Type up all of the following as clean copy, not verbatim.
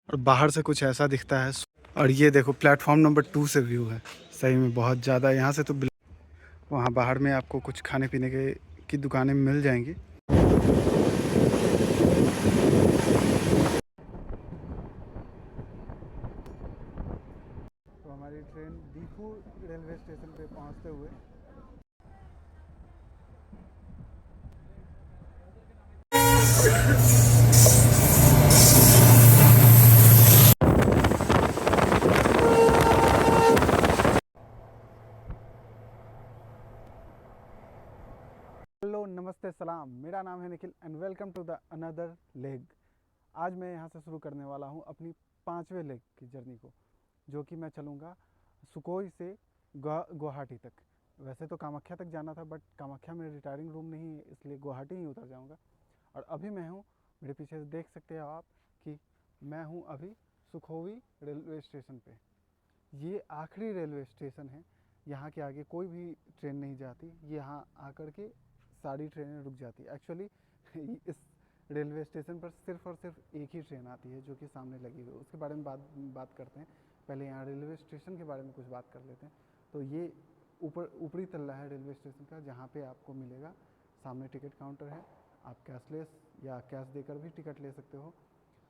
और बाहर से कुछ ऐसा दिखता है। और ये देखो प्लेटफॉर्म नंबर 2 से व्यू है। सही में बहुत ज़्यादा यहाँ से तो वहाँ बाहर में आपको कुछ खाने पीने के की दुकानें मिल जाएंगी। तो हमारी ट्रेन दीफू रेलवे स्टेशन पे पहुँचते हुए हेलो नमस्ते सलाम, मेरा नाम है Nikhil and welcome to the another leg. आज मैं यहाँ से शुरू करने वाला हूँ अपनी 5वें लेग की जर्नी को, जो कि मैं चलूँगा सुकोई से गुवाहाटी तक। वैसे तो कामाख्या तक जाना था, बट कामाख्या में रिटायरिंग रूम नहीं है, इसलिए गुवाहाटी ही उतर जाऊँगा। और अभी मैं हूँ, मेरे पीछे से देख सकते हैं आप कि मैं हूँ अभी सुखोई रेलवे स्टेशन पे। ये आखिरी रेलवे स्टेशन है, यहाँ के आगे कोई भी ट्रेन नहीं जाती। यहाँ आकर के सारी ट्रेनें रुक जाती है। एक्चुअली इस रेलवे स्टेशन पर सिर्फ और सिर्फ एक ही ट्रेन आती है, जो कि सामने लगी हुई है। उसके बारे में बात करते हैं। पहले यहाँ रेलवे स्टेशन के बारे में कुछ बात कर लेते हैं। तो ये ऊपरी तल्ला है रेलवे स्टेशन का, जहाँ पे आपको मिलेगा सामने टिकट काउंटर है। आप कैशलेस या कैश देकर भी टिकट ले सकते हो।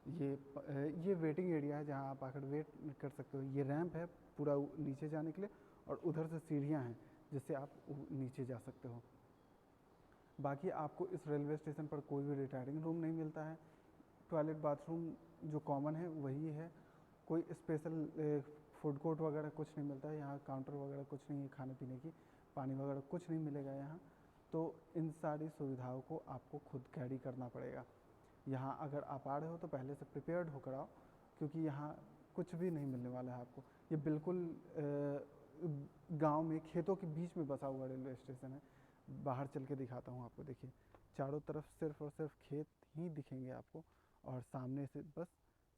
ये वेटिंग एरिया है, जहाँ आप आकर वेट कर सकते हो। ये रैंप है पूरा नीचे जाने के लिए, और उधर से सीढ़ियाँ हैं जिससे आप नीचे जा सकते हो। बाकी आपको इस रेलवे स्टेशन पर कोई भी रिटायरिंग रूम नहीं मिलता है। टॉयलेट बाथरूम जो कॉमन है वही है। कोई स्पेशल फूड कोर्ट वगैरह कुछ नहीं मिलता है यहाँ। काउंटर वगैरह कुछ नहीं है खाने पीने की, पानी वगैरह कुछ नहीं मिलेगा यहाँ। तो इन सारी सुविधाओं को आपको खुद कैरी करना पड़ेगा। यहाँ अगर आप आ रहे हो तो पहले से प्रिपेयर्ड होकर आओ, क्योंकि यहाँ कुछ भी नहीं मिलने वाला है आपको। ये बिल्कुल गांव में खेतों के बीच में बसा हुआ रेलवे स्टेशन है। बाहर चल के दिखाता हूँ आपको। देखिए, चारों तरफ सिर्फ और सिर्फ खेत ही दिखेंगे आपको, और सामने से बस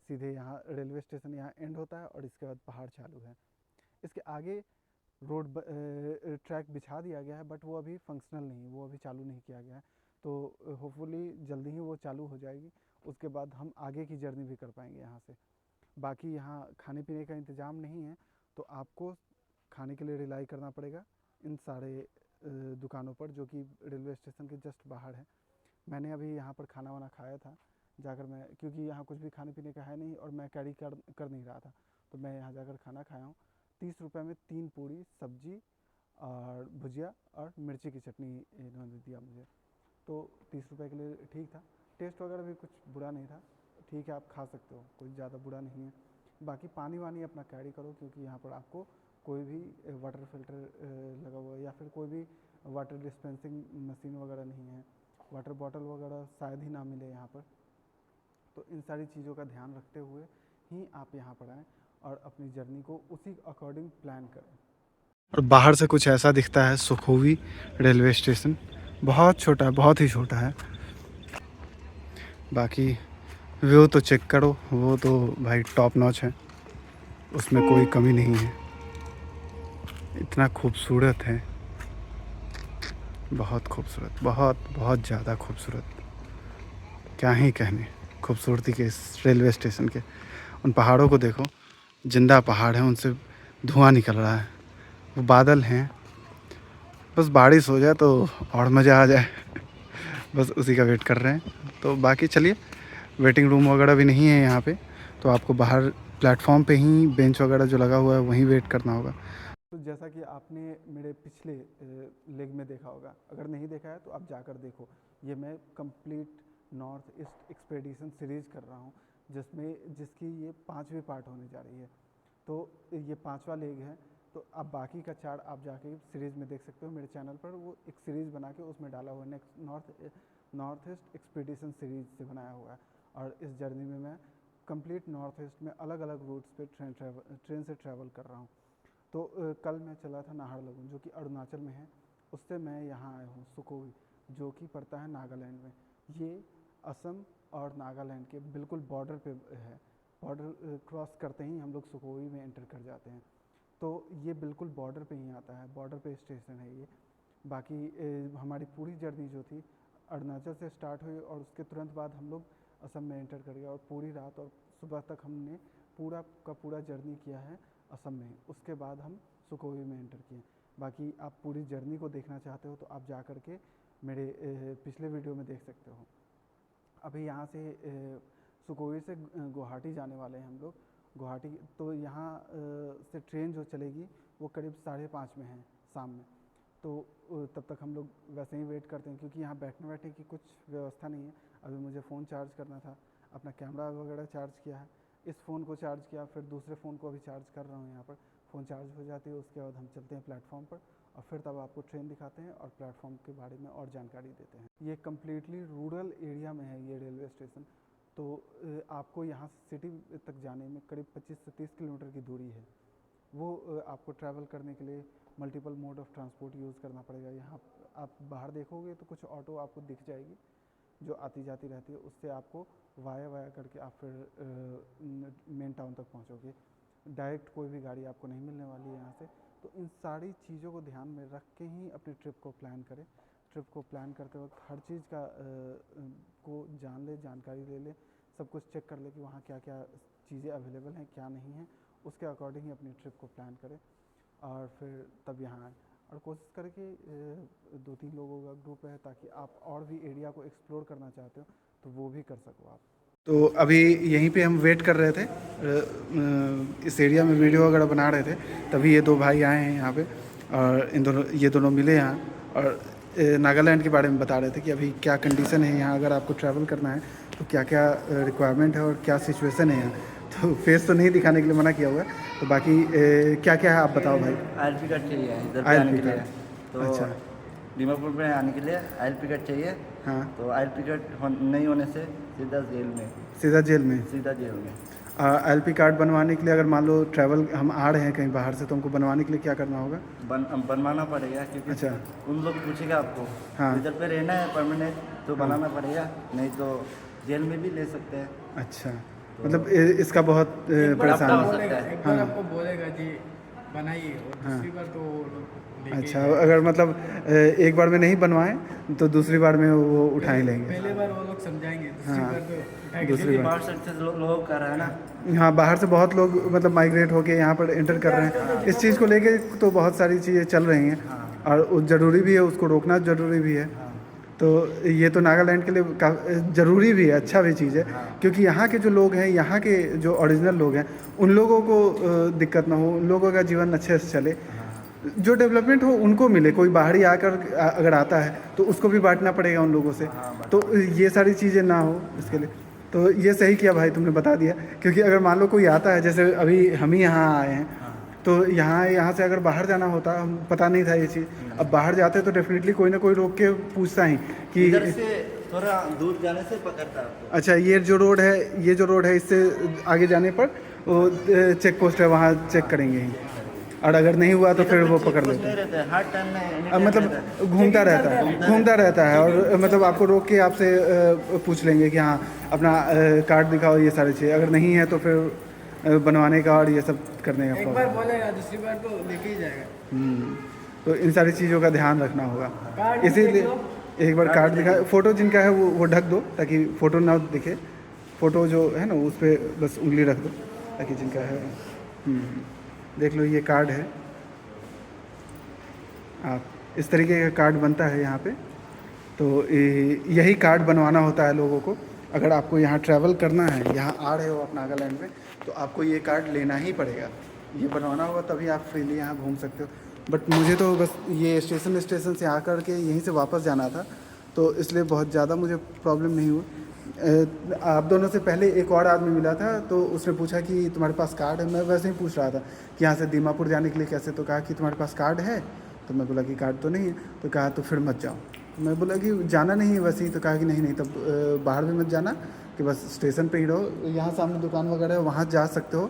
सीधे यहाँ रेलवे स्टेशन यहाँ एंड होता है, और इसके बाद पहाड़ चालू है। इसके आगे ट्रैक बिछा दिया गया है, बट वो अभी फंक्शनल नहीं है, वो अभी चालू नहीं किया गया है। तो होपफुली जल्दी ही वो चालू हो जाएगी। उसके बाद हम आगे की जर्नी भी कर पाएंगे यहाँ से। बाकी यहाँ खाने पीने का इंतज़ाम नहीं है, तो आपको खाने के लिए रिलाई करना पड़ेगा इन सारे दुकानों पर, जो कि रेलवे स्टेशन के जस्ट बाहर है। मैंने अभी यहाँ पर खाना वाना खाया था जाकर, मैं क्योंकि यहाँ कुछ भी खाने पीने का है नहीं और मैं कैरी कर नहीं रहा था, तो मैं यहाँ जाकर खाना खाया हूँ। 30 रुपये में 3 पूड़ी सब्जी और भुजिया और मिर्ची की चटनी इन्होंने दिया मुझे। तो 30 रुपये के लिए ठीक था। टेस्ट वगैरह भी कुछ बुरा नहीं था, ठीक है, आप खा सकते हो, कोई ज़्यादा बुरा नहीं है। बाकी पानी वानी अपना कैरी करो, क्योंकि यहाँ पर आपको कोई भी वाटर फिल्टर लगा हुआ है, या फिर कोई भी वाटर डिस्पेंसिंग मशीन वगैरह नहीं है। वाटर बॉटल वगैरह शायद ही ना मिले यहाँ पर। तो इन सारी चीज़ों का ध्यान रखते हुए ही आप यहाँ पर आएँ और अपनी जर्नी को उसी अकॉर्डिंग प्लान करें। और बाहर से कुछ ऐसा दिखता है सुखोवी रेलवे स्टेशन। बहुत छोटा है, बहुत ही छोटा है। बाकी व्यू तो चेक करो, वो तो भाई टॉप नॉच है, उसमें कोई कमी नहीं है। इतना खूबसूरत है, बहुत खूबसूरत, बहुत बहुत ज़्यादा खूबसूरत। क्या ही कहने खूबसूरती के इस रेलवे स्टेशन के। उन पहाड़ों को देखो, जिंदा पहाड़ हैं, उनसे धुआं निकल रहा है। वो बादल हैं, बस बारिश हो जाए तो और मज़ा आ जाए। बस उसी का वेट कर रहे हैं। तो बाकी चलिए, वेटिंग रूम वगैरह भी नहीं है यहाँ पे, तो आपको बाहर प्लेटफॉर्म पे ही बेंच वगैरह जो लगा हुआ है वहीं वेट करना होगा। तो जैसा कि आपने मेरे पिछले लेग में देखा होगा, अगर नहीं देखा है तो आप जाकर देखो। ये मैं complete north east expedition series कर रहा हूँ, जिसकी ये 5वीं पार्ट होने जा रही है। तो ये 5वां लेग है। तो अब बाकी का चार्ट आप जाके सीरीज़ में देख सकते हो मेरे चैनल पर। वो एक सीरीज़ बना के उसमें डाला हुआ है, next north east expedition series से बनाया हुआ है। और इस जर्नी में मैं कंप्लीट नॉर्थ ईस्ट में अलग अलग रूट्स पे ट्रेन से ट्रैवल कर रहा हूँ। तो कल मैं चला था नाहरलगुन, जो कि अरुणाचल में है। उससे मैं यहाँ आया हूँ सुकोई, जो कि पड़ता है नागालैंड में। ये असम और नागालैंड के बिल्कुल बॉर्डर पे है। बॉर्डर क्रॉस करते ही हम लोग सुकोई में एंटर कर जाते हैं। तो ये बिल्कुल बॉर्डर पे ही आता है, बॉर्डर पे स्टेशन है ये। बाकी हमारी पूरी जर्नी जो थी अरुणाचल से स्टार्ट हुई, और उसके तुरंत बाद हम लोग असम में एंटर कर गए, और पूरी रात और सुबह तक हमने पूरा का पूरा जर्नी किया है असम में, उसके बाद हम सुखोई में एंटर किए। बाकी आप पूरी जर्नी को देखना चाहते हो तो आप जा कर के मेरे पिछले वीडियो में देख सकते हो। अभी यहाँ से सुखोई से गुवाहाटी जाने वाले हैं हम लोग। गुवाहाटी तो यहाँ से ट्रेन जो चलेगी वो करीब 5:30 में है शाम में। तो तब तक हम लोग वैसे ही वेट करते हैं, क्योंकि यहाँ बैठने बैठने की कुछ व्यवस्था नहीं है। अभी मुझे फ़ोन चार्ज करना था, अपना कैमरा वगैरह चार्ज किया है, इस फ़ोन को चार्ज किया, फिर दूसरे फ़ोन को अभी चार्ज कर रहा हूँ यहाँ पर। फ़ोन चार्ज हो जाती है, उसके बाद हम चलते हैं प्लेटफॉर्म पर और फिर तब आपको ट्रेन दिखाते हैं और प्लेटफॉर्म के बारे में और जानकारी देते हैं। ये कम्प्लीटली रूरल एरिया में है ये रेलवे स्टेशन। तो आपको यहाँ से सिटी तक जाने में करीब 25 से 30 किलोमीटर की दूरी है। वो आपको ट्रैवल करने के लिए multiple mode of transport use करना पड़ेगा। यहाँ आप बाहर देखोगे तो कुछ ऑटो आपको दिख जाएगी जो आती जाती रहती है, उससे आपको वाया करके आप फिर मेन टाउन तक पहुँचोगे। डायरेक्ट कोई भी गाड़ी आपको नहीं मिलने वाली है यहाँ से। तो इन सारी चीज़ों को ध्यान में रख के ही अपनी ट्रिप को प्लान करें। ट्रिप को प्लान करते वक्त हर चीज़ का को जान ले, जानकारी ले ले, सब कुछ चेक कर ले कि वहाँ क्या क्या चीज़ें अवेलेबल हैं, क्या नहीं है, उसके अकॉर्डिंग ही अपनी ट्रिप को प्लान करें और फिर तब यहाँ आए। और कोशिश करें कि 2-3 लोगों का ग्रुप है, ताकि आप और भी एरिया को एक्सप्लोर करना चाहते हो तो वो भी कर सको आप। तो अभी यहीं पे हम वेट कर रहे थे, इस एरिया में वीडियो वगैरह बना रहे थे, तभी ये 2 भाई आए हैं यहाँ पे और ये दोनों मिले यहाँ और नागालैंड के बारे में बता रहे थे कि अभी क्या कंडीशन है यहाँ, अगर आपको ट्रैवल करना है तो क्या क्या रिक्वायरमेंट है और क्या सिचुएशन है यहाँ। तो फेस तो नहीं दिखाने के लिए मना किया हुआ है, तो बाकी क्या क्या है आप बताओ भाई। ILP कार्ड चाहिए इधर पे आने के लिए। तो अच्छा, दीमापुर में आने के लिए ILP कार्ड चाहिए। हाँ, तो ILP कार्ड नहीं होने से सीधा जेल में। सीधा जेल में। सीधा जेल में। ILP कार्ड बनवाने के लिए अगर मान लो ट्रैवल हम आ रहे हैं कहीं बाहर से, तो हमको बनवाने के लिए क्या करना होगा? बनवाना पड़ेगा, क्योंकि अच्छा, उन लोग पूछेगा आपको। हाँ, इधर पे रहना है परमानेंट तो बनाना पड़ेगा, नहीं तो जेल में भी ले सकते हैं। अच्छा, मतलब इसका बहुत परेशान हो है। सकता है। एक बार आपको बोलेगा जी बनाइए और हाँ। दूसरी बार तो लेके अच्छा, अगर मतलब एक बार में नहीं बनवाएं तो दूसरी बार में वो उठा ही लेंगे। पहले बार वो लोग समझाएंगे, दूसरी हाँ, बार तो उठा के दूसरी क्योंकि बार। बाहर से लोग कर रहा है ना। हाँ, बाहर से बहुत लोग मतलब माइग्रेट होके यहाँ पर एंटर कर रहे हैं। इस चीज़ को लेके तो बहुत सारी चीज़ें चल रही हैं और ज़रूरी भी है, उसको रोकना ज़रूरी भी है। तो ये तो नागालैंड के लिए ज़रूरी भी है, अच्छा भी चीज़ है, क्योंकि यहाँ के जो लोग हैं, यहाँ के जो ओरिजिनल लोग हैं, उन लोगों को दिक्कत ना हो, उन लोगों का जीवन अच्छे से चले, जो डेवलपमेंट हो उनको मिले। कोई बाहरी आकर अगर आता है तो उसको भी बांटना पड़ेगा उन लोगों से, तो ये सारी चीज़ें ना हो इसके लिए। तो ये सही किया भाई, तुमने बता दिया, क्योंकि अगर मान लो कोई आता है, जैसे अभी हम ही यहाँ आए हैं, तो यहाँ से अगर बाहर जाना होता, हम पता नहीं था ये चीज़, अब बाहर जाते तो डेफिनेटली कोई ना कोई रोक के पूछता ही कि इधर से थोड़ा दूर जाने से पकड़ता है आपको। अच्छा, ये जो रोड है इससे आगे जाने पर वो चेक पोस्ट है, वहाँ चेक करेंगे ही, और अगर नहीं हुआ तो फिर वो पकड़ लेते हैं। हर टाइम में अब मतलब घूमता रहता है और मतलब आपको रोक के आपसे पूछ लेंगे कि हाँ अपना कार्ड दिखाओ, ये सारी चीज़ें, अगर नहीं है तो फिर बनवाने का और ये सब करने का एक बार बोलेगा, दूसरी बार तो लेके ही जाएगा। तो इन सारी चीज़ों का ध्यान रखना होगा। कार्ड भी इसीलिए देख लो। एक बार कार्ड दिखा, फ़ोटो जिनका है वो ढक दो, ताकि फ़ोटो ना दिखे। फ़ोटो जो है ना उस पर बस उंगली रख दो, ताकि जिनका है। देख लो, ये कार्ड है, आप इस तरीके का कार्ड बनता है यहाँ पे। तो यही कार्ड बनवाना होता है लोगों को। अगर आपको यहाँ ट्रैवल करना है, यहाँ आ रहे हो आप नागालैंड में, तो आपको ये कार्ड लेना ही पड़ेगा, ये बनवाना होगा, तभी आप फ्रीली यहाँ घूम सकते हो। बट मुझे तो बस ये स्टेशन से आकर के यहीं से वापस जाना था, तो इसलिए बहुत ज़्यादा मुझे प्रॉब्लम नहीं हुई। आप दोनों से पहले एक और आदमी मिला था, तो उसने पूछा कि तुम्हारे पास कार्ड है। मैं वैसे ही पूछ रहा था कि यहाँ से दीमापुर जाने के लिए कैसे, तो कहा कि तुम्हारे पास कार्ड है। तो मैं बोला कि कार्ड तो नहीं है। तो कहा तो फिर मत जाओ। मैं बोला कि जाना नहीं है वैसे ही। तो कहा कि नहीं तब बाहर भी मत जाना, कि बस स्टेशन पे ही रहो, यहाँ सामने दुकान वगैरह है वहाँ जा सकते हो,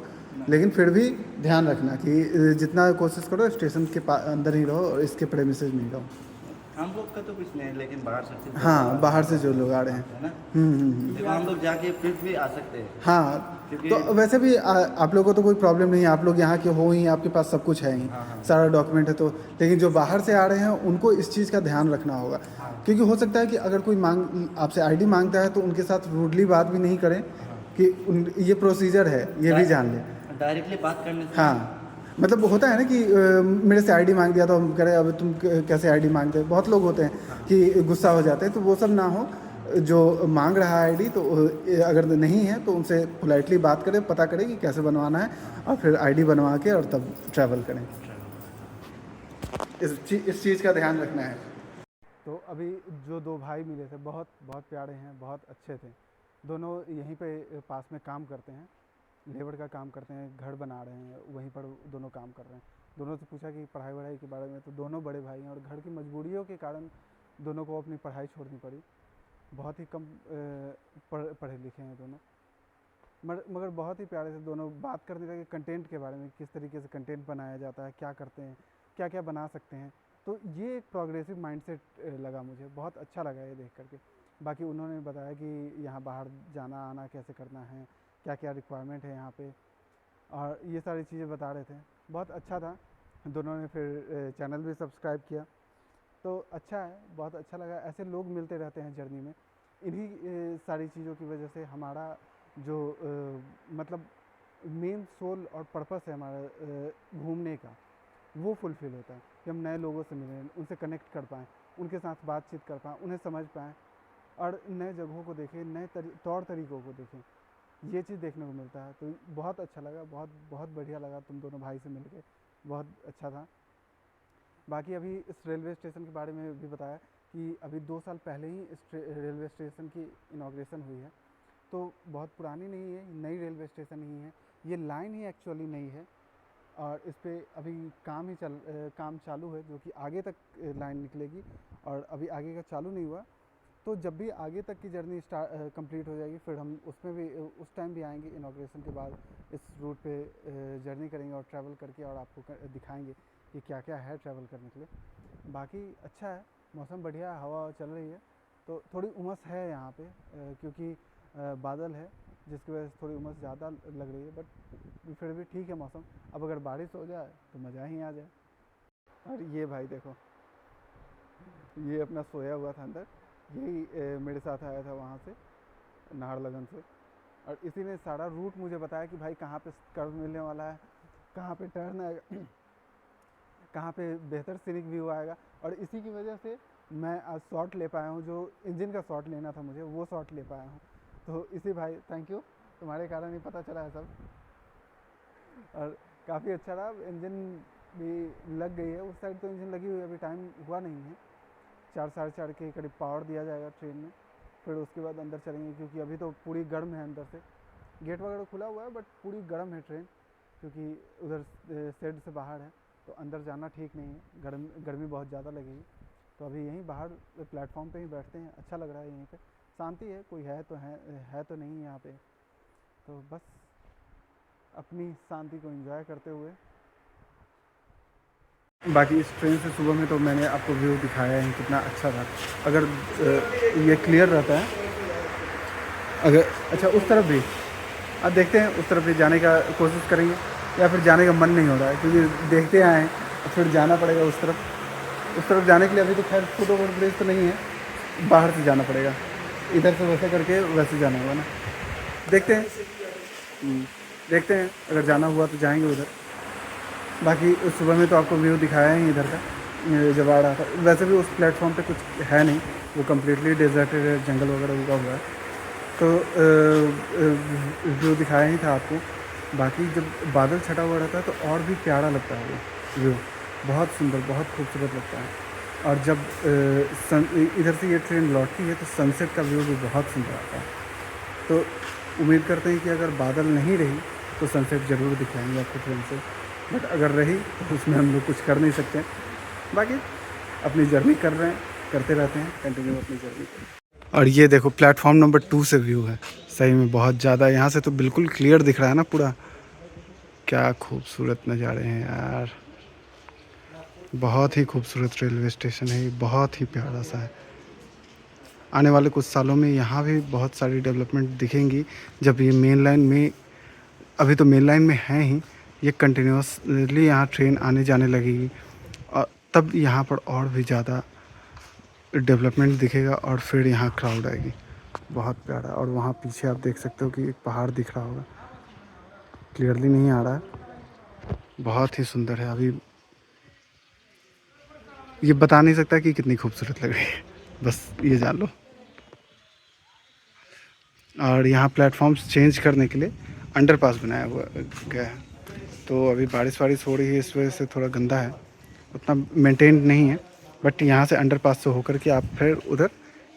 लेकिन फिर भी ध्यान रखना कि जितना कोशिश करो स्टेशन के अंदर ही रहो और इसके प्रेमिसेस में ही रहो। हम लोग का तो कुछ नहीं है, लेकिन बाहर से हाँ, बाहर से जो लोग आ रहे हैं, है ना, देखो हम लोग जाके फिर भी आ सकते हैं। हाँ, क्योंकि तो वैसे भी आप लोगों को तो कोई प्रॉब्लम नहीं है, आप लोग यहाँ के हो ही, आपके पास सब कुछ है ही, सारा डॉक्यूमेंट है। तो लेकिन जो बाहर से आ रहे हैं उनको इस चीज़ का ध्यान रखना होगा, क्योंकि हो सकता है कि अगर कोई आपसे ID मांगता है तो उनके साथ रूडली बात भी नहीं करें, कि ये प्रोसीजर है, ये भी जान ले। डायरेक्टली बात करने से हाँ, मतलब होता है ना कि मेरे से आईडी मांग दिया तो हम कह रहे अब तुम कैसे आईडी मांगते हो। बहुत लोग होते हैं कि गुस्सा हो जाते हैं, तो वो सब ना हो। जो मांग रहा है आईडी, तो अगर नहीं है तो उनसे पोलाइटली बात करें, पता करें कि कैसे बनवाना है, और फिर आईडी बनवा के और तब ट्रैवल करें। इस चीज़ का ध्यान रखना है। तो अभी जो दो भाई मिले थे, बहुत बहुत प्यारे हैं, बहुत अच्छे थे। दोनों यहीं पे पास में काम करते हैं, लेबर का काम करते हैं, घर बना रहे हैं, वहीं पर दोनों काम कर रहे हैं। दोनों से पूछा कि पढ़ाई वढ़ाई के बारे में, तो दोनों बड़े भाई हैं और घर की मजबूरियों के कारण दोनों को अपनी पढ़ाई छोड़नी पड़ी। बहुत ही कम पढ़े लिखे हैं दोनों, मगर बहुत ही प्यारे से दोनों बात करने लगे कंटेंट के बारे में, किस तरीके से कंटेंट बनाया जाता है, क्या करते हैं, क्या क्या बना सकते हैं। तो ये एक प्रोग्रेसिव माइंडसेट लगा मुझे, बहुत अच्छा लगा ये देख करके। बाकी उन्होंने बताया कि यहाँ बाहर जाना आना कैसे करना है, क्या क्या रिक्वायरमेंट है यहाँ पे, और ये सारी चीज़ें बता रहे थे। बहुत अच्छा था। दोनों ने फिर चैनल भी सब्सक्राइब किया, तो अच्छा है, बहुत अच्छा लगा। ऐसे लोग मिलते रहते हैं जर्नी में। इन्हीं सारी चीज़ों की वजह से हमारा जो मतलब मेन सोल और पर्पस है हमारा घूमने का, वो फुलफ़िल होता है कि हम नए लोगों से मिलें, उनसे कनेक्ट कर पाएँ, उनके साथ बातचीत कर पाएँ, उन्हें समझ पाएँ, और नए जगहों को देखें, नए तौर तरीक़ों को देखें। ये चीज़ देखने को मिलता है, तो बहुत अच्छा लगा, बहुत बहुत बढ़िया लगा तुम दोनों भाई से मिलके, बहुत अच्छा था। बाकी अभी इस रेलवे स्टेशन के बारे में भी बताया कि अभी 2 साल पहले ही इस रेलवे स्टेशन की इनॉग्रेशन हुई है। तो बहुत पुरानी नहीं है, नई रेलवे स्टेशन ही है। ये लाइन ही एक्चुअली नई है, और इस पे अभी काम चालू है, जो कि आगे तक लाइन निकलेगी, और अभी आगे का चालू नहीं हुआ। तो जब भी आगे तक की जर्नी कंप्लीट हो जाएगी, फिर हम उसमें भी उस टाइम भी आएंगे इनॉग्रेशन के बाद, इस रूट पे जर्नी करेंगे और ट्रैवल करके, और आपको दिखाएंगे कि क्या क्या है ट्रैवल करने के लिए। बाकी अच्छा है, मौसम बढ़िया, हवा चल रही है, तो थोड़ी उमस है यहाँ पे, क्योंकि बादल है, जिसकी वजह से थोड़ी उमस ज़्यादा लग रही है, बट फिर भी ठीक है मौसम। अब अगर बारिश हो जाए तो मज़ा ही आ जाए। और ये भाई देखो, ये अपना सोया हुआ था अंदर, यही मेरे साथ आया था वहाँ से, नाहरलगुन से, और इसी ने सारा रूट मुझे बताया कि भाई कहाँ पे कर्व मिलने वाला है, कहाँ पे टर्न आएगा, कहाँ पे बेहतर सीनिक व्यू आएगा। और इसी की वजह से मैं आज शॉट ले पाया हूँ, जो इंजन का शॉट लेना था मुझे, वो शॉट ले पाया हूँ। तो इसी भाई थैंक यू, तुम्हारे कारण ही पता चला है सब, और काफ़ी अच्छा रहा। इंजन भी लग गई है, उस साइड तो इंजन लगी हुई है, अभी टाइम हुआ नहीं है। 4 साढ़े 4 के करीब पावर दिया जाएगा ट्रेन में, फिर उसके बाद अंदर चलेंगे, क्योंकि अभी तो पूरी गर्म है अंदर से। गेट वगैरह खुला हुआ है, बट पूरी गर्म है ट्रेन, क्योंकि उधर शेड से बाहर है, तो अंदर जाना ठीक नहीं है, गर्मी बहुत ज़्यादा लगेगी। तो अभी यहीं बाहर प्लेटफॉर्म पे ही बैठते हैं, अच्छा लग रहा है यहीं पे, शांति है, कोई है तो नहीं यहाँ पे, तो बस अपनी शांति को एंजॉय करते हुए। बाकी इस ट्रेन से सुबह में तो मैंने आपको व्यू दिखाया है कितना अच्छा था। अगर ये क्लियर रहता है, अगर अच्छा उस तरफ भी अब देखते हैं, उस तरफ भी जाने का कोशिश करेंगे, या फिर जाने का मन नहीं हो रहा है, क्योंकि देखते आए हैं, फिर जाना पड़ेगा उस तरफ जाने के लिए। अभी तो खैर फुट ओवर ब्रिज तो नहीं है, बाहर से जाना पड़ेगा, इधर से वैसे करके वैसे जाना होगा ना। देखते हैं अगर जाना हुआ तो जाएंगे उधर। बाकी सुबह में तो आपको व्यू दिखाया ही इधर का, जब आ रहा था। वैसे भी उस प्लेटफॉर्म पे कुछ है नहीं, वो कम्प्लीटली डेजर्टेड है, जंगल वगैरह उगा हुआ है, तो व्यू दिखाया ही था आपको। बाकी जब बादल छटा हुआ रहता है तो और भी प्यारा लगता है वो व्यू, बहुत सुंदर, बहुत खूबसूरत लगता है। और जब इधर से ये ट्रेन लौटती है तो सनसेट का व्यू भी बहुत सुंदर आता है। तो उम्मीद करते हैं कि अगर बादल नहीं रही तो सनसेट ज़रूर दिखाएंगे आपको ट्रेन से, बट अगर रही तो उसमें हम लोग कुछ कर नहीं सकते। बाकी अपनी जर्नी कर रहे हैं, करते रहते हैं कंटिन्यू अपनी जर्नी। और ये देखो प्लेटफॉर्म नंबर 2 से व्यू है, सही में बहुत ज़्यादा, यहाँ से तो बिल्कुल क्लियर दिख रहा है ना पूरा। क्या खूबसूरत नज़ारे हैं यार, बहुत ही खूबसूरत रेलवे स्टेशन है ये, बहुत ही प्यारा सा है। आने वाले कुछ सालों में यहाँ भी बहुत सारी डेवलपमेंट दिखेंगी, जब ये मेन लाइन में, अभी तो मेन लाइन में है ही, ये कंटिन्यूसली यहाँ ट्रेन आने जाने लगेगी, और तब यहाँ पर और भी ज़्यादा डेवलपमेंट दिखेगा, और फिर यहाँ क्राउड आएगी। बहुत प्यारा। और वहाँ पीछे आप देख सकते हो कि एक पहाड़ दिख रहा होगा, क्लियरली नहीं आ रहा है, बहुत ही सुंदर है। अभी ये बता नहीं सकता कि कितनी खूबसूरत लग रही है, बस ये जान लो। और यहाँ प्लेटफॉर्म्स चेंज करने के लिए अंडरपास बनाया हुआ गया है। तो अभी बारिश वारिश हो रही है, इस वजह से थोड़ा गंदा है, उतना मेंटेन नहीं है। बट यहाँ से अंडरपास से होकर के आप फिर उधर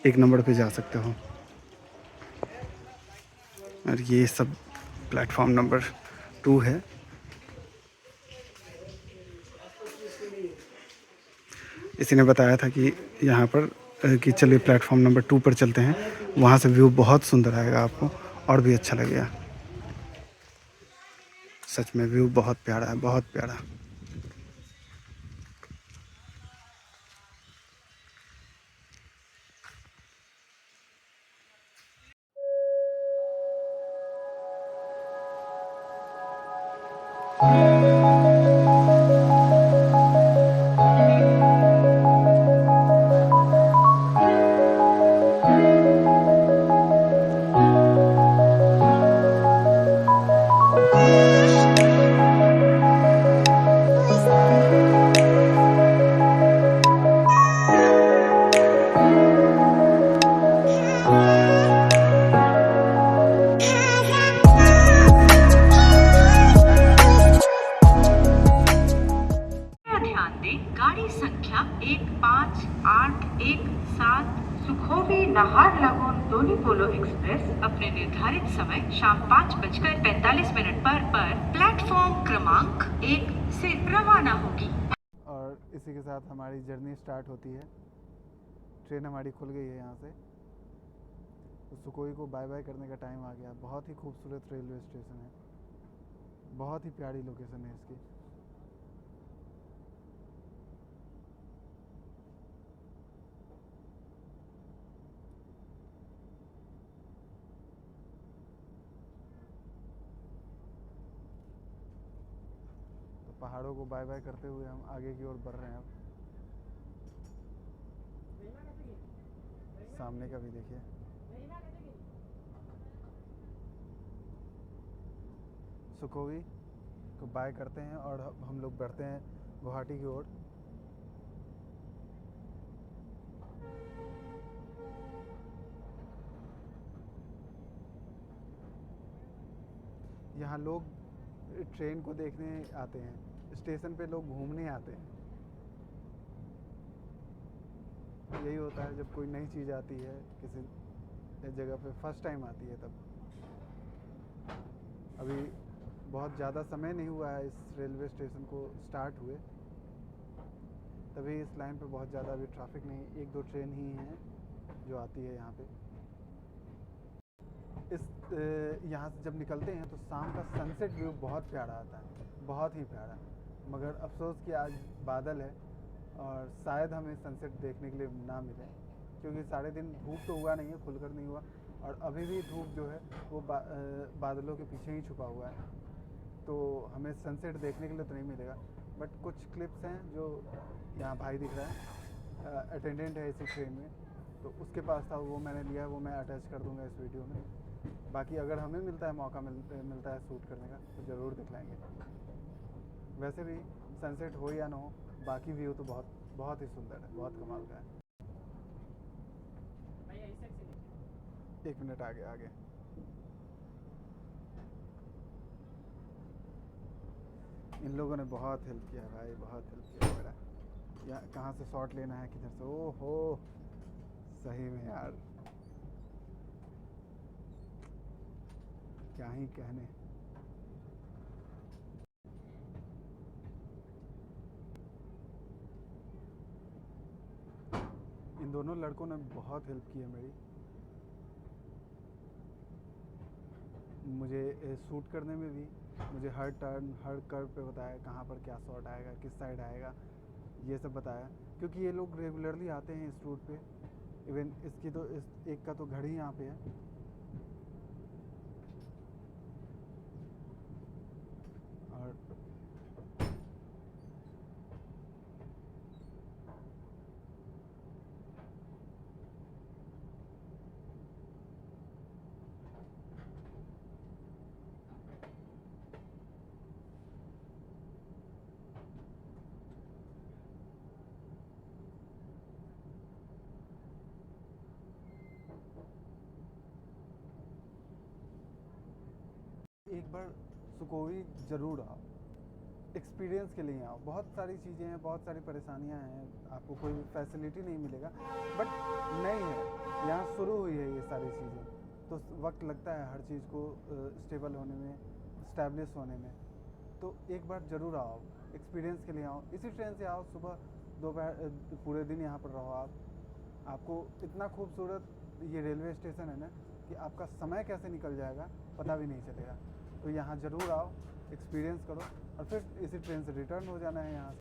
1 नंबर पे जा सकते हो। और ये सब प्लेटफॉर्म नंबर 2 है। इसी ने बताया था कि यहाँ पर कि चलिए प्लेटफॉर्म नंबर 2 पर चलते हैं, वहाँ से व्यू बहुत सुंदर आएगा आपको और भी अच्छा लगेगा। सच में व्यू बहुत प्यारा है, बहुत प्यारा। ध्यान दें, गाड़ी संख्या 15817 सुखोवी नाहरलगुन दोनी पोलो एक्सप्रेस अपने निर्धारित समय शाम 5:45 पर प्लेटफॉर्म क्रमांक 1 से रवाना होगी। और इसी के साथ हमारी जर्नी स्टार्ट होती है। ट्रेन हमारी खुल गई है यहाँ से, तो सुकोई को बाय बाय करने का टाइम आ गया। बहुत ही खूबसूरत रेलवे स्टेशन है, बहुत ही प्यारी लोकेशन है इसकी। तो पहाड़ों को बाय बाय करते हुए हम आगे की ओर बढ़ रहे हैं। अब सामने का भी देखिए, सुखोई को बाय करते हैं और हम लोग बढ़ते हैं गुवाहाटी की ओर। यहाँ लोग ट्रेन को देखने आते हैं, स्टेशन पे लोग घूमने आते हैं। यही होता है जब कोई नई चीज़ आती है किसी जगह पे, फर्स्ट टाइम आती है तब। अभी बहुत ज़्यादा समय नहीं हुआ है इस रेलवे स्टेशन को स्टार्ट हुए, तभी इस लाइन पे बहुत ज़्यादा अभी ट्रैफिक नहीं, 1-2 ट्रेन ही हैं जो आती है यहाँ पे। इस यहाँ से जब निकलते हैं तो शाम का सनसेट व्यू बहुत प्यारा आता है, बहुत ही प्यारा। मगर अफसोस कि आज बादल है और शायद हमें सनसेट देखने के लिए ना मिले, क्योंकि सारे दिन धूप तो हुआ नहीं है, खुलकर नहीं हुआ, और अभी भी धूप जो है वो बादलों के पीछे ही छुपा हुआ है, तो हमें सनसेट देखने के लिए तो नहीं मिलेगा। बट कुछ क्लिप्स हैं जो यहाँ भाई दिख रहा है, अटेंडेंट है इसी ट्रेन में, तो उसके पास था, वो मैंने लिया है, वो मैं अटैच कर दूँगा इस वीडियो में। बाकी अगर हमें मिलता है मौका, मिलता है शूट करने का, तो ज़रूर दिखलाएंगे। वैसे भी सनसेट हो या ना हो, बाकी व्यू तो बहुत बहुत ही सुंदर है, बहुत कमाल का है। 1 मिनट आगे आगे। इन लोगों ने बहुत हेल्प किया भाई, बहुत हेल्प किया मेरा। या कहाँ से शॉट लेना है, किधर से, ओहो सही में यार, क्या ही कहने। इन दोनों लड़कों ने बहुत हेल्प की है मेरी, मुझे शूट करने में भी। मुझे हर टर्न, हर कर्व पे बताया कहाँ पर क्या शॉट आएगा, किस साइड आएगा, ये सब बताया। क्योंकि ये लोग रेगुलरली आते हैं इस रूट पे। इवन इसकी तो इस एक का तो घर ही यहाँ पे है। और एक बार सुखोवी ज़रूर आओ, एक्सपीरियंस के लिए आओ। बहुत सारी चीज़ें हैं, बहुत सारी परेशानियां हैं, आपको कोई फैसिलिटी नहीं मिलेगा, बट नहीं है, यहाँ शुरू हुई है ये सारी चीज़ें, तो वक्त लगता है हर चीज़ को स्टेबल होने में, इस्टेब्लिश होने में। तो एक बार ज़रूर आओ, एक्सपीरियंस के लिए आओ, इसी ट्रेन से आओ, सुबह दोपहर पूरे दिन यहाँ पर रहो आपको इतना खूबसूरत ये रेलवे स्टेशन है ना कि आपका समय कैसे निकल जाएगा पता भी नहीं चलेगा। तो यहाँ ज़रूर आओ, एक्सपीरियंस करो और फिर इसी ट्रेन से रिटर्न हो जाना है यहाँ से।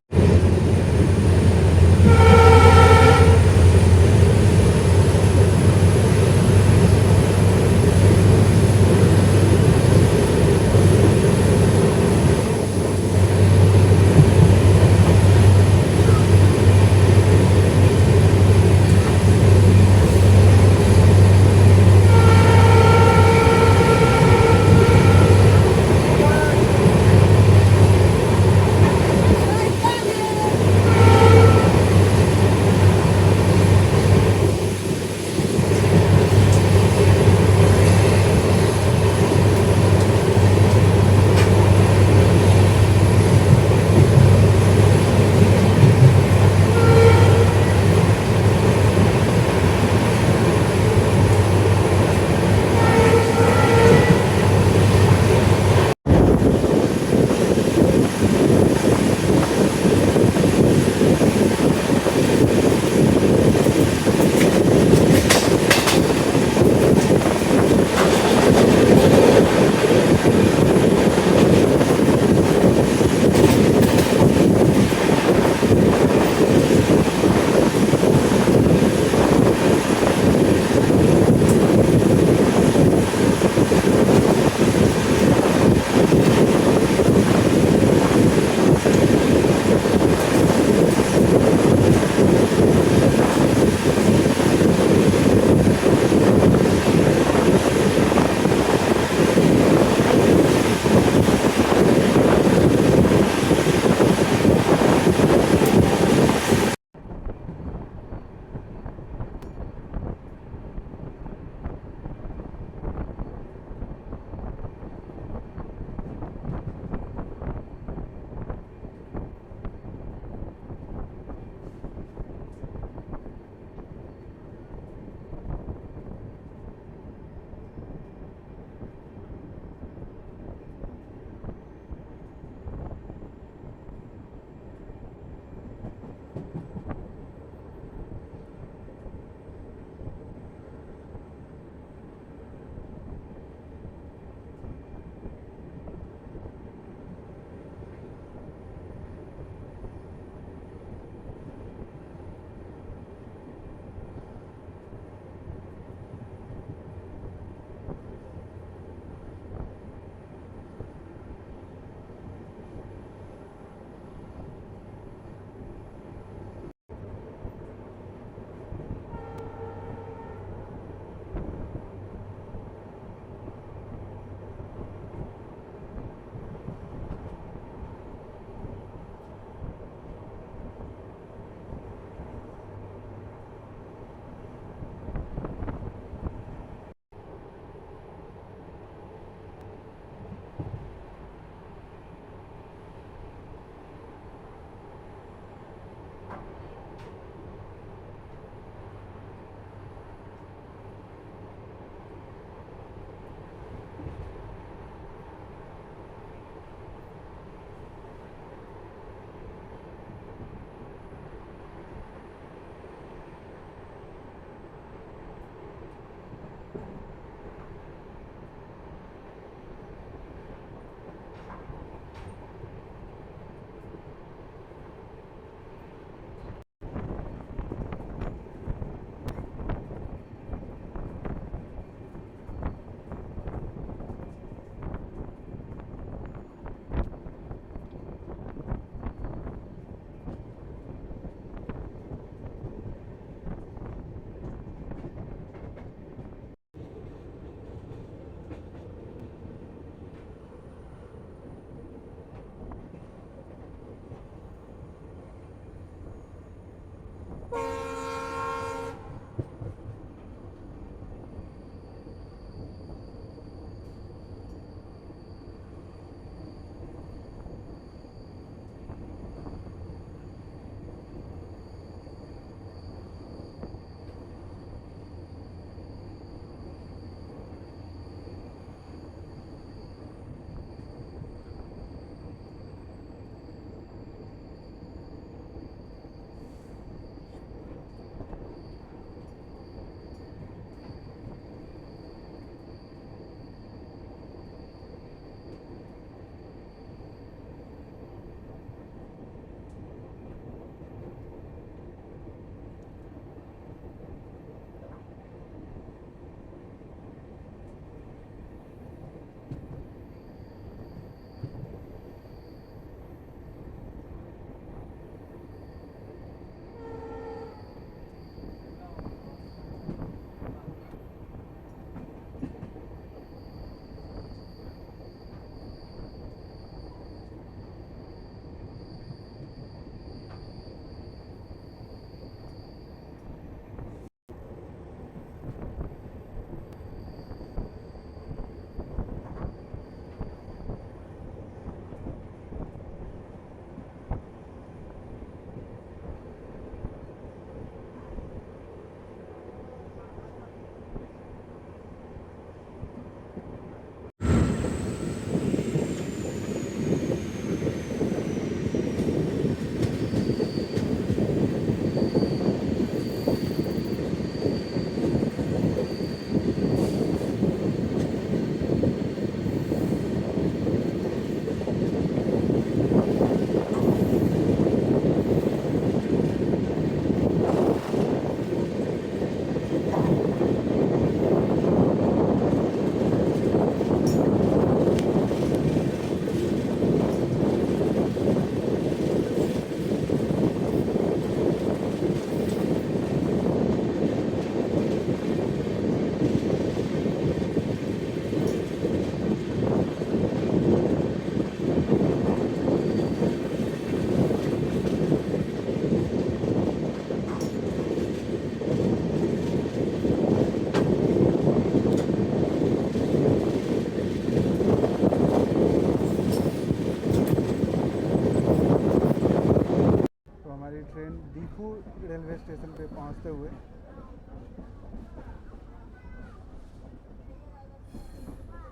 स्टेशन पे पहुंचते हुए।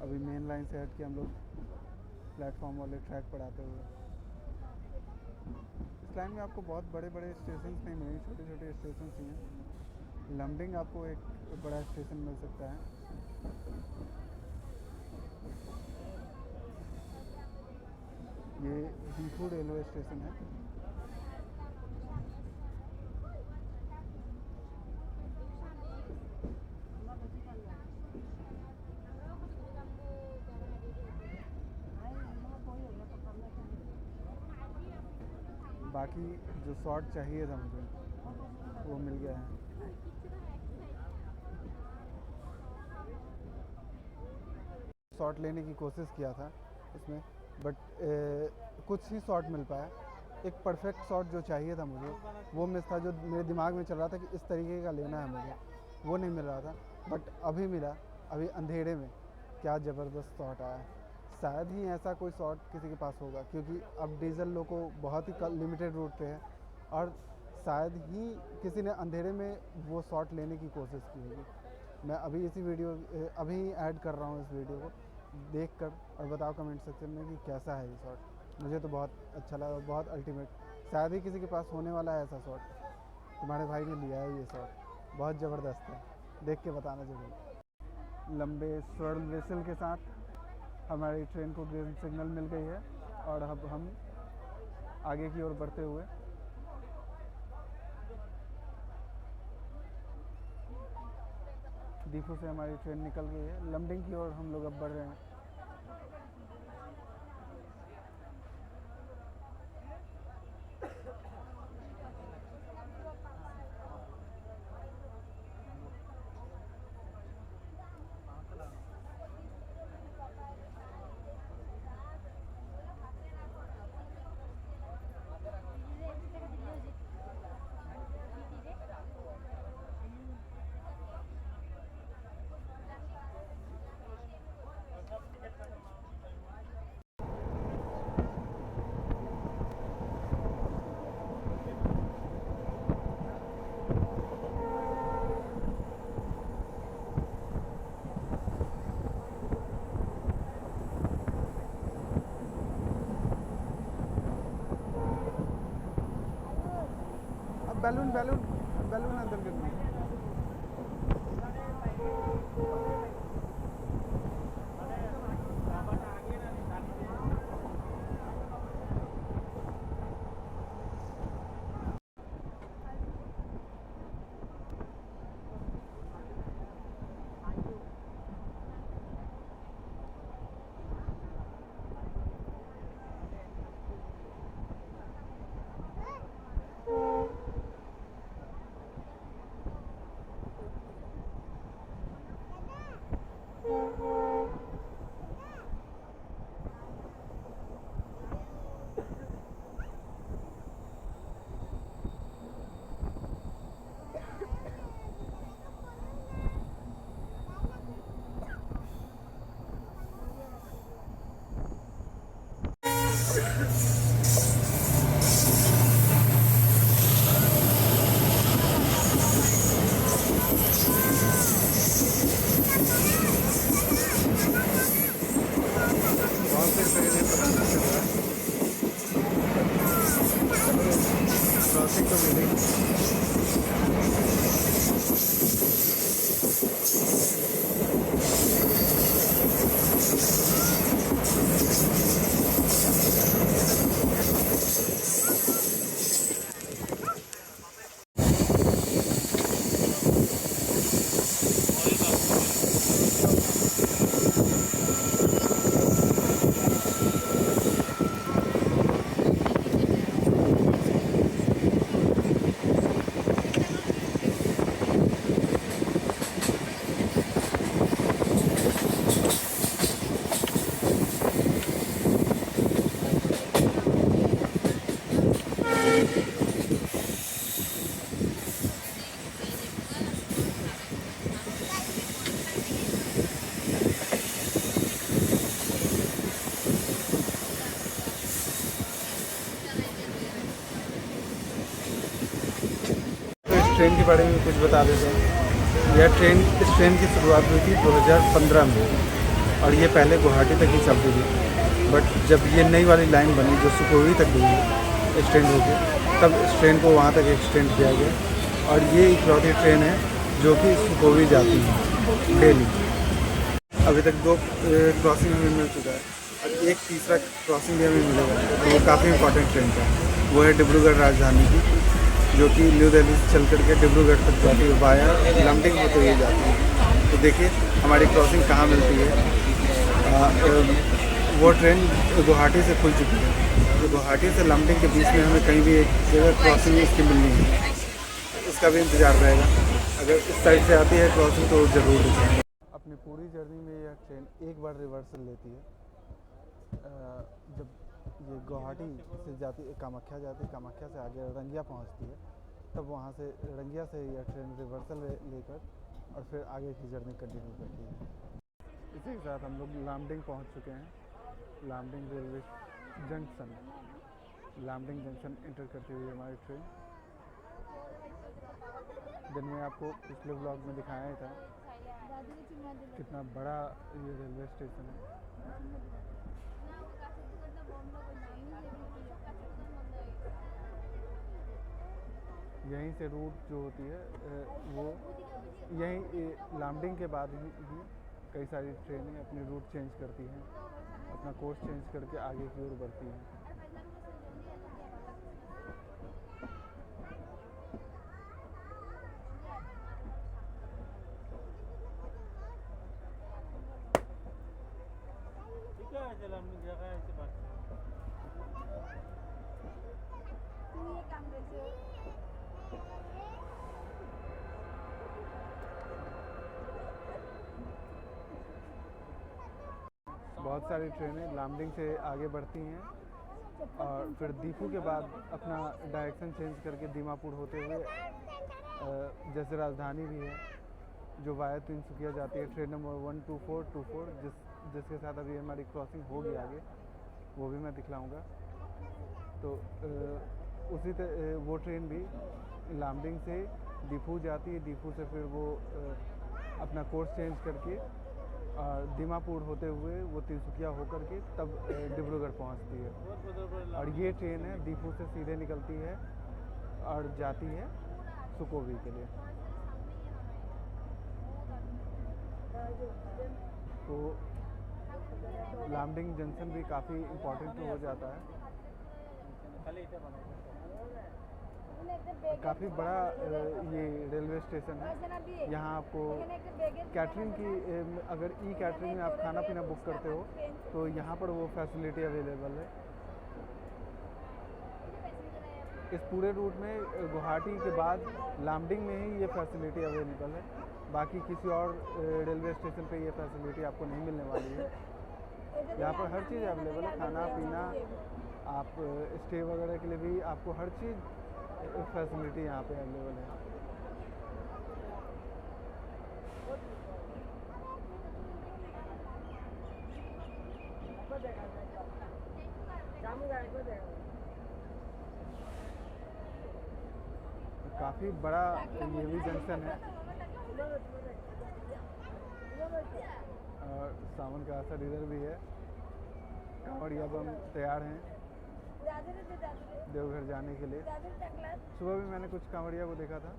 अभी मेन लाइन से हट के हम लोग प्लेटफॉर्म वाले ट्रैक पर आते हुए। इस लाइन में आपको बहुत बड़े बड़े स्टेशन नहीं मिलेंगे, छोटे छोटे स्टेशन ही हैं। लमडिंग आपको एक बड़ा स्टेशन मिल सकता है। ये दीफू रेलवे स्टेशन है। बाकी जो शॉट चाहिए था मुझे वो मिल गया है। शॉट लेने की कोशिश किया था इसमें, बट कुछ ही शॉट मिल पाया। एक परफेक्ट शॉट जो चाहिए था मुझे वो मिस था, जो मेरे दिमाग में चल रहा था कि इस तरीके का लेना है मुझे, वो नहीं मिल रहा था। बट अभी मिला, अभी अंधेरे में क्या ज़बरदस्त शॉट आया। शायद ही ऐसा कोई शॉट किसी के पास होगा, क्योंकि अब डीजल लोको बहुत ही लिमिटेड रूट पे है और शायद ही किसी ने अंधेरे में वो शॉट लेने की कोशिश की होगी। मैं अभी इसी वीडियो अभी ऐड कर रहा हूँ इस वीडियो को, देख कर और बताओ कमेंट सेक्शन में कि कैसा है ये शॉट। मुझे तो बहुत अच्छा लगा, बहुत अल्टीमेट। शायद ही किसी के पास होने वाला है ऐसा शॉट। तुम्हारे भाई ने लिया है ये शॉट, बहुत ज़बरदस्त है, देख के बताना ज़रूर। लंबे स्वर्ल व्हिसल के साथ हमारी ट्रेन को ग्रीन सिग्नल मिल गई है और अब हम आगे की ओर बढ़ते हुए दीफू से हमारी ट्रेन निकल गई है। लमडिंग की ओर हम लोग अब बढ़ रहे हैं। बैलून बैलून बैलून अंदर गिरना है। क्रॉसिंग तो मिलेगी। ट्रेन के बारे में कुछ बता देते हैं। इस ट्रेन की शुरुआत हुई थी 2015 में और ये पहले गुवाहाटी तक ही चलती थी। बट जब ये नई वाली लाइन बनी जो सुखोवी तक गई एक्सटेंड हो गई, तब इस ट्रेन को वहाँ तक एक्सटेंड किया गया और ये इकलौती ट्रेन है जो कि सुखोवी जाती है डेली। अभी तक 2 क्रॉसिंग हमें मिल चुका है और एक तीसरा क्रॉसिंग भी हमें मिलेगा, तो वो काफ़ी इंपॉर्टेंट ट्रेन था। वो है डिब्रूगढ़ राजधानी की, जो कि न्यू दिल्ली से चल करके डिब्रूगढ़ तक जाती है, वाया लमडिंग होते हुए जाती है। तो देखिए हमारी क्रॉसिंग कहाँ मिलती है। वो ट्रेन गुवाहाटी से खुल चुकी है, तो गुवाहाटी से लमडिंग के बीच में हमें कहीं भी एक जगह क्रॉसिंग इसकी मिलनी है, उसका भी इंतज़ार रहेगा। अगर इस साइड से आती है क्रॉसिंग तो ज़रूर दिखाएंगे। अपनी पूरी जर्नी में यह ट्रेन एक बार रिवर्सल लेती है। जब ये गुवाहाटी से जाती है, कामाख्या जाती है, कामाख्या से आगे रंगिया पहुंचती है, तब वहां से रंगिया से यह ट्रेन रिवर्सल लेकर और फिर आगे की जर्नी कंटिन्यू करती है। इसी के साथ हम लोग लामडिंग पहुंच चुके हैं। Lumding railway junction, Lumding junction inter करती हुई हमारी ट्रेन। दिन में आपको पिछले ब्लॉग में दिखाया ही था कितना बड़ा ये रेलवे स्टेशन है। यहीं से रूट जो होती है वो यहीं लामडिंग के बाद ही कई सारी ट्रेनें अपनी रूट चेंज करती हैं, अपना कोर्स चेंज करके आगे की ओर बढ़ती हैं। बहुत सारी ट्रेनें लामडिंग से आगे बढ़ती हैं और फिर दीफू के बाद अपना डायरेक्शन चेंज करके दीमापुर होते हुए जैसे राजधानी भी है जो वाया तिनसुकिया जाती है, ट्रेन नंबर 12424 जिसके साथ अभी हमारी क्रॉसिंग होगी आगे, वो भी मैं दिखलाऊंगा। तो वो ट्रेन भी लामडिंग से दीफू जाती है, दीफू से फिर वो अपना कोर्स चेंज करके दीमापुर होते हुए वो तिनसुकिया होकर के तब डिब्रूगढ़ पहुंचती है। और ये ट्रेन है दीफू से सीधे निकलती है और जाती है सुखोवी के लिए। तो लामडिंग जंक्शन भी काफ़ी इम्पोर्टेंट हो जाता है, काफ़ी बड़ा ये रेलवे स्टेशन है। यहाँ आपको कैटरिंग की, अगर ई कैटरिंग में आप खाना पीना बुक करते हो तो यहाँ पर वो फैसिलिटी अवेलेबल है। इस पूरे रूट में गुवाहाटी के बाद लामडिंग में ही ये फैसिलिटी अवेलेबल है, बाकी किसी और रेलवे स्टेशन पे ये फैसिलिटी आपको नहीं मिलने वाली है। यहाँ पर हर चीज़ अवेलेबल है, खाना पीना, आप स्टे वगैरह के लिए भी आपको हर चीज़ फैसिलिटी यहाँ पे अवेलेबल है। काफ़ी बड़ा ये भी जंक्शन है और सावन का असर इधर भी है। कांवड़िया बम तैयार हैं देवघर जाने के लिए। सुबह भी मैंने कुछ कांवड़िया को देखा था।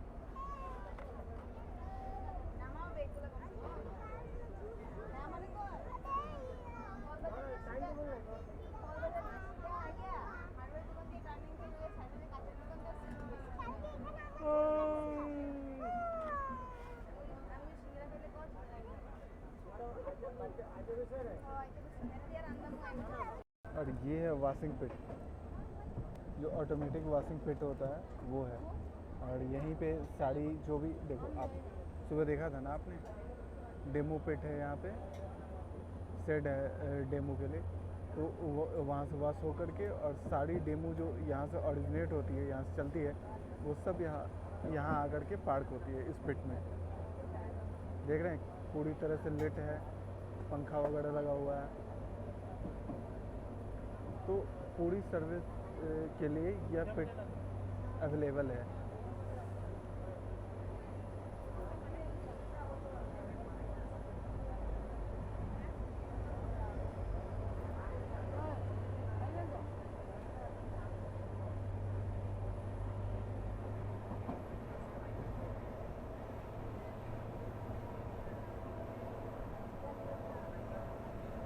और ये है वॉशिंग पिट, जो ऑटोमेटिक वॉशिंग पिट होता है वो है। और यहीं पे साड़ी जो भी देखो, आप सुबह देखा था ना आपने, डेमो पिट है यहाँ पे, सेट है डेमो के लिए। तो वहाँ से वॉश होकर के और सारी डेमो जो यहाँ से ओरिजिनेट होती है, यहाँ से चलती है, वो सब यहाँ आकर के पार्क होती है इस पिट में। देख रहे हैं पूरी तरह से लिट है, पंखा वगैरह लगा हुआ है। तो पूरी सर्विस के लिए यह पिट अवेलेबल है।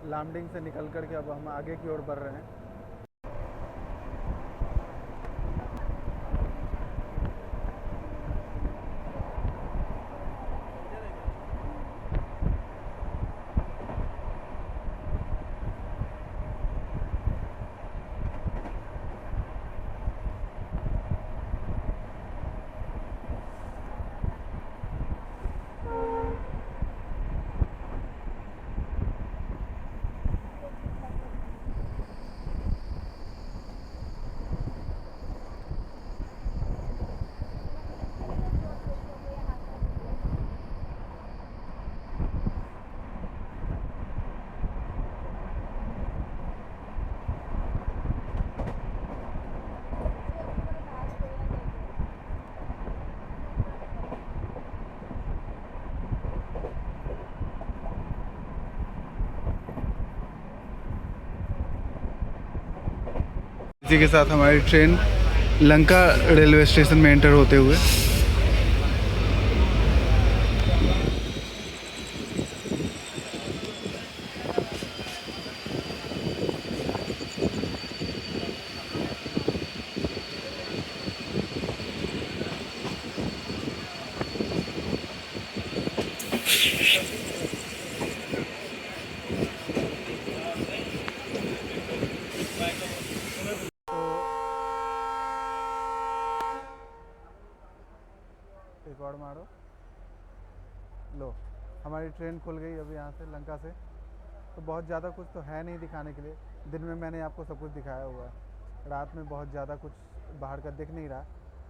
लामडिंग से निकल कर के अब हम आगे की ओर बढ़ रहे हैं। इसी के साथ हमारी ट्रेन लंका रेलवे स्टेशन में एंटर होते हुए एक और मारो। लो, हमारी ट्रेन खुल गई अभी यहाँ से लंका से। तो बहुत ज़्यादा कुछ तो है नहीं दिखाने के लिए। दिन में मैंने आपको सब कुछ दिखाया हुआ है, रात में बहुत ज़्यादा कुछ बाहर का दिख नहीं रहा।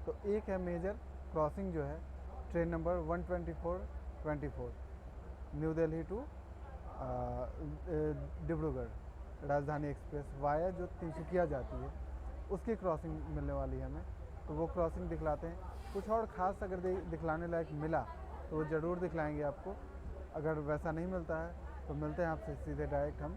तो एक है मेजर क्रॉसिंग जो है train number 124 new Delhi to Dibrugarh Rajdhani express via जो तिनसुकिया जाती है, उसकी क्रॉसिंग मिलने वाली है हमें। तो वो क्रॉसिंग दिखलाते हैं। कुछ और ख़ास अगर दिखलाने लायक मिला तो वो ज़रूर दिखलाएंगे आपको। अगर वैसा नहीं मिलता है तो मिलते हैं आपसे सीधे डायरेक्ट हम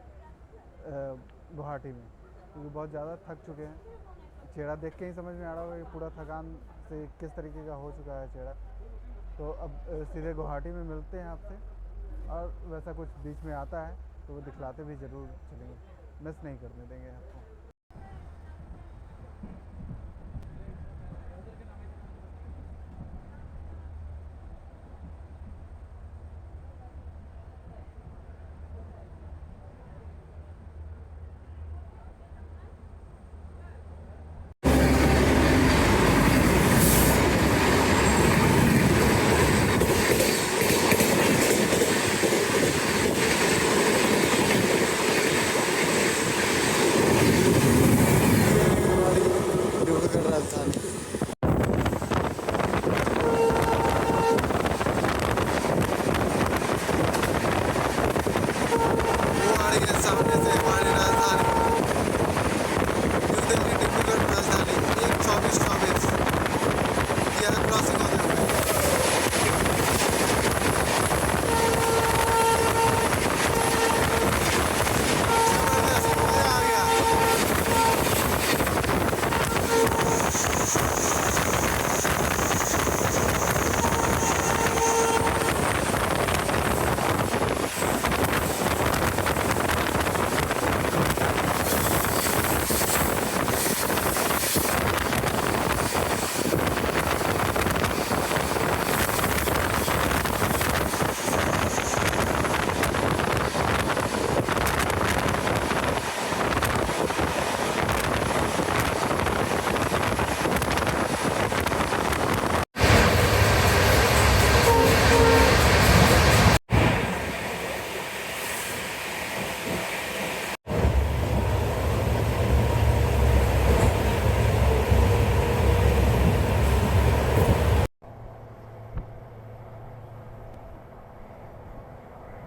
गुवाहाटी में, क्योंकि बहुत ज़्यादा थक चुके हैं। चेहरा देख के ही समझ में आ रहा होगा कि पूरा थकान से किस तरीके का हो चुका है चेहरा। तो अब सीधे गुवाहाटी में मिलते हैं आपसे, और वैसा कुछ बीच में आता है तो वो दिखलाते भी ज़रूर चलेंगे, मिस नहीं करने देंगे आपको।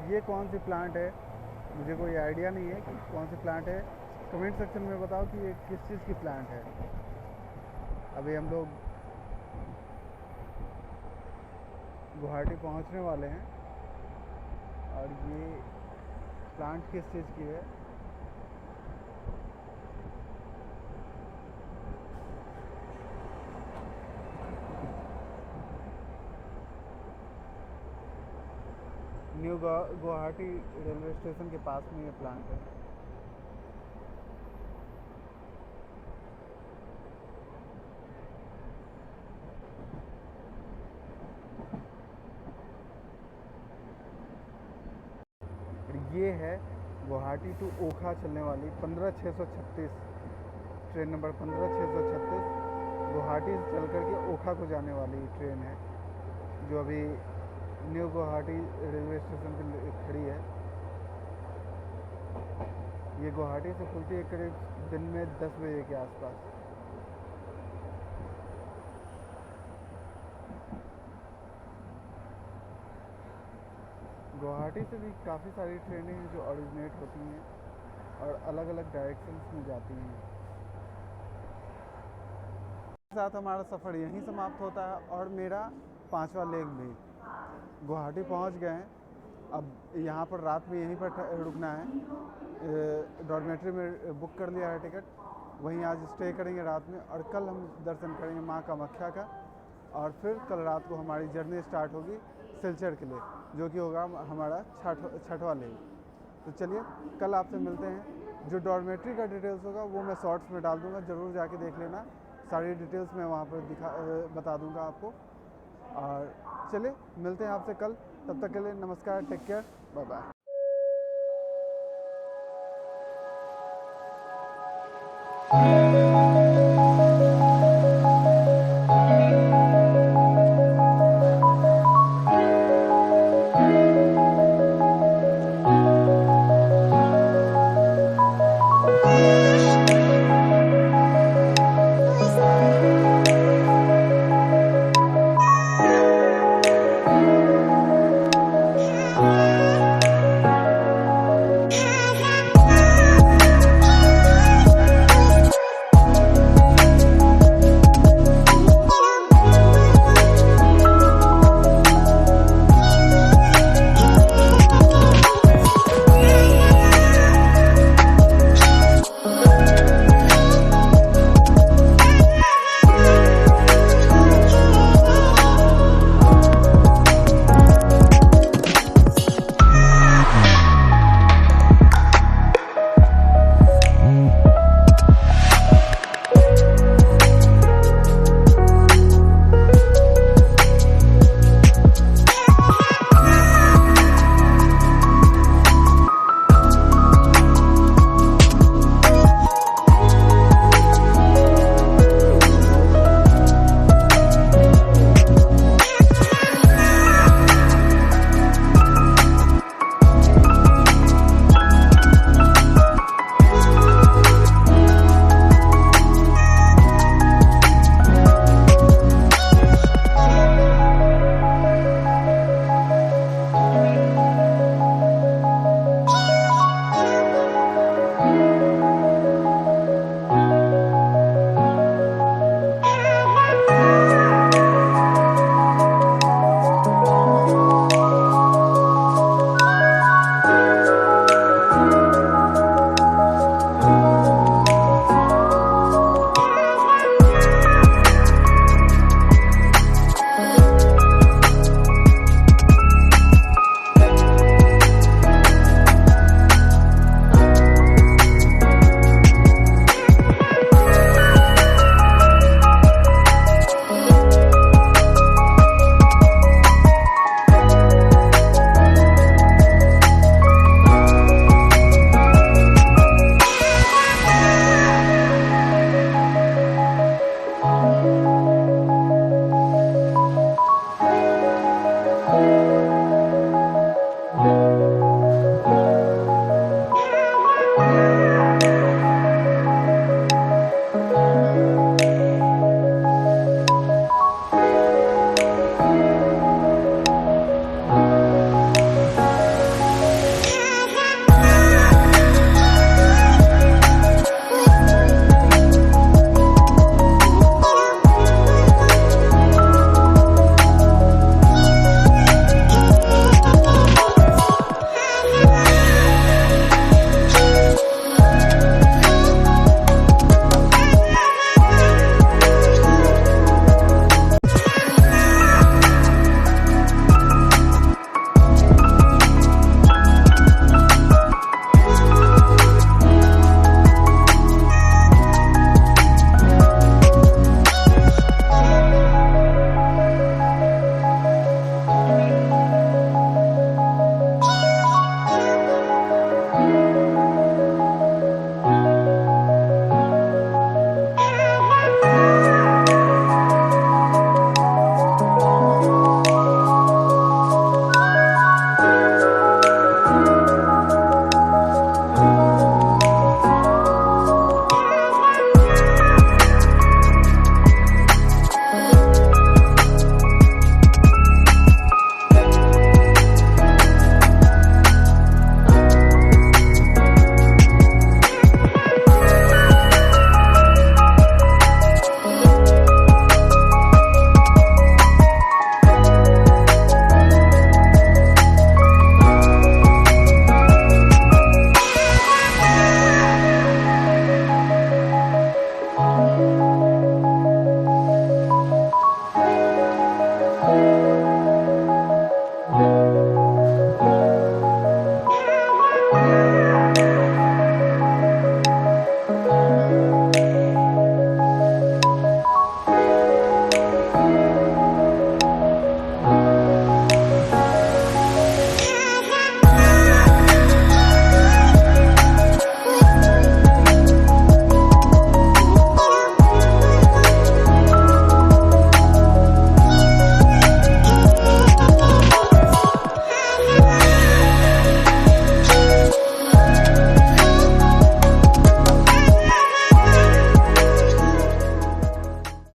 ये कौन सी प्लांट है, मुझे कोई आइडिया नहीं है कि कौन सी प्लांट है। कमेंट सेक्शन में बताओ कि ये किस चीज़ की प्लांट है। अभी हम लोग गुवाहाटी पहुंचने वाले हैं, और ये प्लांट किस चीज़ की है न्यू गुवाहाटी रेलवे स्टेशन के पास में ये प्लांट है। ये है गुवाहाटी टू ओखा चलने वाली 15636 ट्रेन नंबर 15636 गुवाहाटी से चल कर के ओखा को जाने वाली ट्रेन है, जो अभी न्यू गुवाहाटी रेलवे स्टेशन पे खड़ी है। ये गुवाहाटी से खुलती है करीब दिन में 10 बजे के आसपास। गुवाहाटी से भी काफ़ी सारी ट्रेनें हैं जो ओरिजिनेट होती हैं और अलग अलग डायरेक्शंस में जाती हैं। साथ हमारा सफ़र यहीं समाप्त होता है और मेरा 5वां लेग भी। गुवाहाटी पहुंच गए हैं, अब यहाँ पर रात में यहीं पर रुकना है। डॉर्मेट्री में बुक कर लिया है टिकट, वहीं आज स्टे करेंगे रात में और कल हम दर्शन करेंगे माँ कामाख्या का। और फिर कल रात को हमारी जर्नी स्टार्ट होगी सिलचर के लिए, जो कि होगा हमारा छठवां लेग। तो चलिए कल आपसे मिलते हैं। जो डॉर्मेट्री का डिटेल्स होगा वो मैं शॉर्ट्स में डाल दूँगा, ज़रूर जाके देख लेना। सारी डिटेल्स मैं वहाँ पर बता दूँगा आपको। और चलिए मिलते हैं आपसे कल, तब तक के लिए नमस्कार, टेक केयर, बाय बाय।